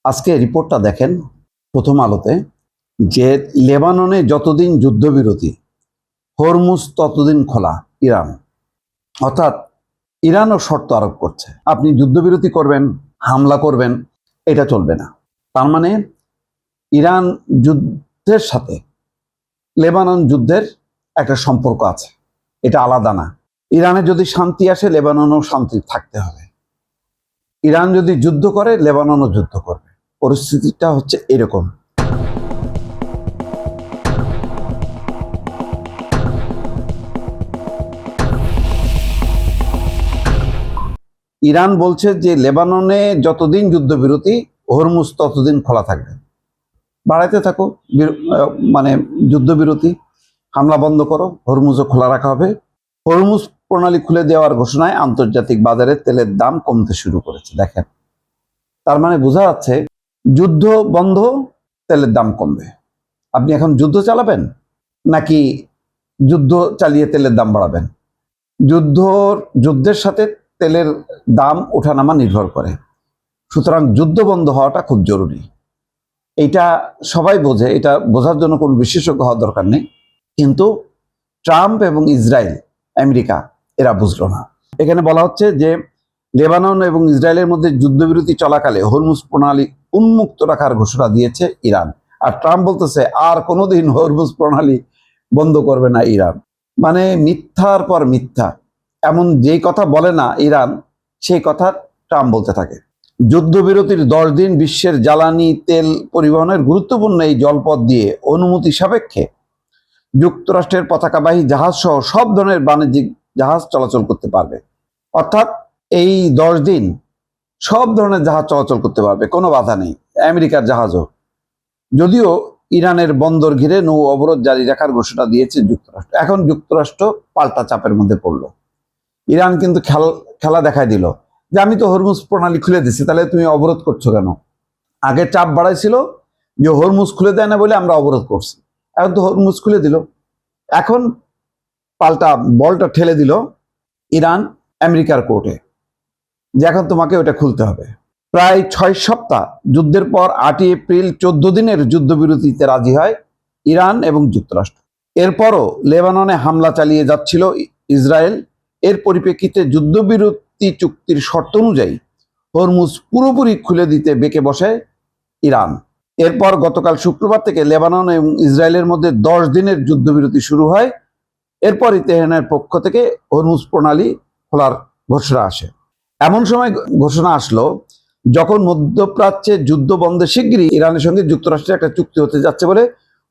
আজকে রিপোর্টটা দেখেন প্রথম আলোতে, যে লেবাননে যতদিন যুদ্ধবিরতি, হরমুজ ততদিন খোলা ইরান। অর্থাৎ ইরানও শর্ত আরোপ করছে, আপনি যুদ্ধবিরতি করবেন, হামলা করবেন, এটা চলবে না। তার মানে ইরান যুদ্ধের সাথে লেবানন যুদ্ধের একটা সম্পর্ক আছে, এটা আলাদা না। ইরানে যদি শান্তি আসে, লেবাননও শান্তি থাকতে হবে। ইরান যদি যুদ্ধ করে, লেবাননও যুদ্ধ করবে। পরিস্থিতিটা হচ্ছে এরকম। ইরান বলছে যে লেবাননে যতদিন যুদ্ধবিরতি, হরমুজ ততদিন খোলা থাকবে। বাড়াইতে থাকো, মানে যুদ্ধবিরতি, হামলা বন্ধ করো, হরমুজও খোলা রাখা হবে। হরমুজ প্রণালী খুলে দেওয়ার ঘোষণায় আন্তর্জাতিক বাজারে তেলের দাম কমতে শুরু করেছে। দেখেন, তার মানে বোঝা যাচ্ছে যুদ্ধ বন্ধ, তেলের দাম কমবে। আপনি এখন যুদ্ধ চালাবেন নাকি যুদ্ধ চালিয়ে তেলের দাম বাড়াবেন? যুদ্ধের সাথে তেলের দাম ওঠানামা নির্ভর করে। সুতরাং যুদ্ধ বন্ধ হওয়াটা খুব জরুরি। এটা সবাই বোঝে, এটা বোঝার জন্য কোনো বিশেষজ্ঞ হওয়ার দরকার নেই। কিন্তু ট্রাম্প এবং ইসরায়েল, আমেরিকা, এরা বুঝলো না। এখানে বলা হচ্ছে যে লেবানন এবং ইসরায়েলের মধ্যে যুদ্ধবিরতি চলাকালে হরমুজ প্রণালী উন্মুক্ত রাখার ঘোষণা দিয়েছে ইরান। আর ট্রাম্প বলতেছে আর কোনোদিন হরমুজ প্রণালী বন্ধ করবে না ইরান। মানে মিথ্যার পর মিথ্যা। এমন যেই কথা বলে না ইরান, সেই কথা ট্রাম্প বলতে থাকে। যুদ্ধবিরতির 10 দিন বিশ্বের জ্বালানি তেল পরিবহনের গুরুত্বপূর্ণ এই জলপথ দিয়ে অনুমতি সাপেক্ষে যুক্তরাষ্ট্রের পতাকাবাহী জাহাজ সহ সব ধরনের বাণিজ্যিক জাহাজ চলাচল করতে পারবে। অর্থাৎ এই 10 দিন সব ধরনের জাহাজ চলাচল করতে পারবে, কোনো বাধা নেই, আমেরিকার জাহাজও। যদিও ইরানের বন্দর ঘিরে নৌ অবরোধ জারি রাখার ঘোষণা দিয়েছে যুক্তরাষ্ট্র। এখন যুক্তরাষ্ট্র পাল্টা চাপের মধ্যে পড়লো। ইরান কিন্তু খেলা দেখায় দিল যে আমি তো হরমুজ প্রণালী খুলে দিচ্ছি, তাহলে তুমি অবরোধ করছো কেন? আগে চাপ বাড়াইছিল যে হরমুজ খুলে দেয় না বলে আমরা অবরোধ করছি, এখন তো হরমুজ খুলে দিল। এখন পাল্টা বলটা ঠেলে দিল ইরান আমেরিকার কোর্টে, যে এখন তোমাকে ওটা খুলতে হবে। প্রায় 6 সপ্তাহ যুদ্ধের পর 8 এপ্রিল 14 দিনের যুদ্ধবিরতিতে রাজি হয় ইরান এবং যুক্তরাষ্ট্র। এরপরও লেবাননে হামলা চালিয়ে যাচ্ছিল ইসরায়েল। এর পরিপ্রেক্ষিতে যুদ্ধবিরতি চুক্তির শর্ত অনুযায়ী হরমুজ পুরোপুরি খুলে দিতে বেঁকে বসে ইরান। এরপর গতকাল শুক্রবার থেকে লেবানন এবং ইসরায়েলের মধ্যে 10 দিনের যুদ্ধবিরতি শুরু হয়। এরপরই তেহরানের পক্ষ থেকে হরমুজ প্রণালী খোলার ঘোষণা আসে। এমন সময় ঘোষণা আসলো যখন মধ্যপ্রাচ্যে যুদ্ধ বন্ধে শিগগিরই ইরানের সঙ্গে যুক্তরাষ্ট্রের একটা চুক্তি হতে যাচ্ছে বলে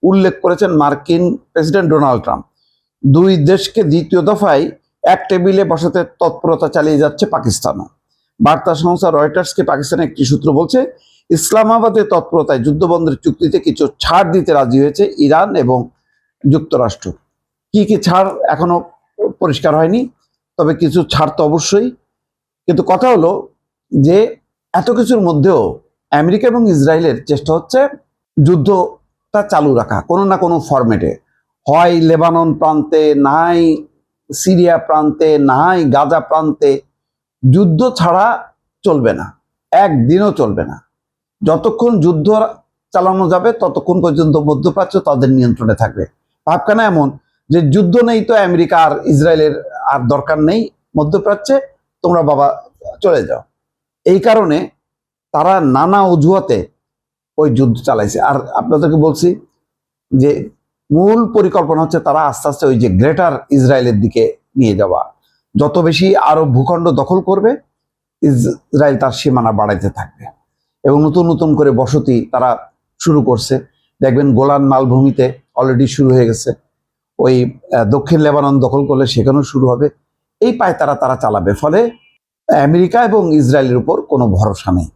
উল্লেখ করেছেন মার্কিন প্রেসিডেন্ট ডোনাল্ড ট্রাম্প। দুই দেশকে দ্বিতীয় দফায় এক টেবিলে বসাতে তৎপরতা চালিয়ে যাচ্ছে পাকিস্তানও। বার্তা সংস্থা রয়টার্সকে পাকিস্তানের একটি সূত্র বলছে, ইসলামাবাদের তৎপরতায় যুদ্ধবন্ধের চুক্তিতে কিছু ছাড় দিতে রাজি হয়েছে ইরান এবং যুক্তরাষ্ট্র। কি কি ছাড় এখনো পরিষ্কার হয়নি, তবে কিছু ছাড় তো অবশ্যই। কিন্তু কথা হলো যে এত কিছুর মধ্যেও আমেরিকা এবং ইসরায়েলের চেষ্টা হচ্ছে যুদ্ধটা চালু রাখা কোনো না কোনো ফরম্যাটে। হয় লেবানন প্রান্তে, নাই সিরিয়া প্রান্তে, নাই গাজা প্রান্তে। যুদ্ধ ছাড়া চলবে না, একদিনও চলবে না। যতক্ষণ যুদ্ধ চালানো যাবে ততক্ষণ পর্যন্ত মধ্যপ্রাচ্য তাদের নিয়ন্ত্রণে থাকবে। ভাবখানা এমন যে যুদ্ধ নেই তো আমেরিকা আর ইসরায়েলের আর দরকার নেই মধ্যপ্রাচ্যে, তোমরা বাবা চলে যাও। এই কারণে তারা নানা অজুহাতে ওই যুদ্ধ চালাইছে। আর আপনাদেরকে বলছি যে মূল পরিকল্পনা হচ্ছে তারা আস্তে আস্তে ওই যে গ্রেটার ইসরায়েলের দিকে নিয়ে যাওয়া। যত বেশি আরব ভূখণ্ড দখল করবে, ইসরায়েল তার সীমানা বাড়াইতে থাকবে এবং নতুন নতুন করে বসতি তারা শুরু করছে। দেখবেন গোলান মালভূমিতে অলরেডি শুরু হয়ে গেছে। ওই দক্ষিণ লেবানন দখল করলে সেখানেও শুরু হবে। এই পায় তারা চালাবে। ফলে আমেরিকা এবং ইসরায়েলের উপর কোনো ভরসা নেই।